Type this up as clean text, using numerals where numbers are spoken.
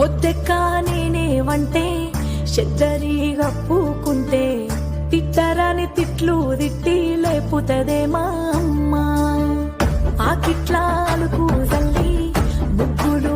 పొద్దెక్క నేనేవంటే చెద్దరిగా పూకుంటే తిట్టరాని తిట్లు తిట్టి లేపుతదే మా అమ్మ. ఆకిట్లాలు కూజల్లి ముగ్గులు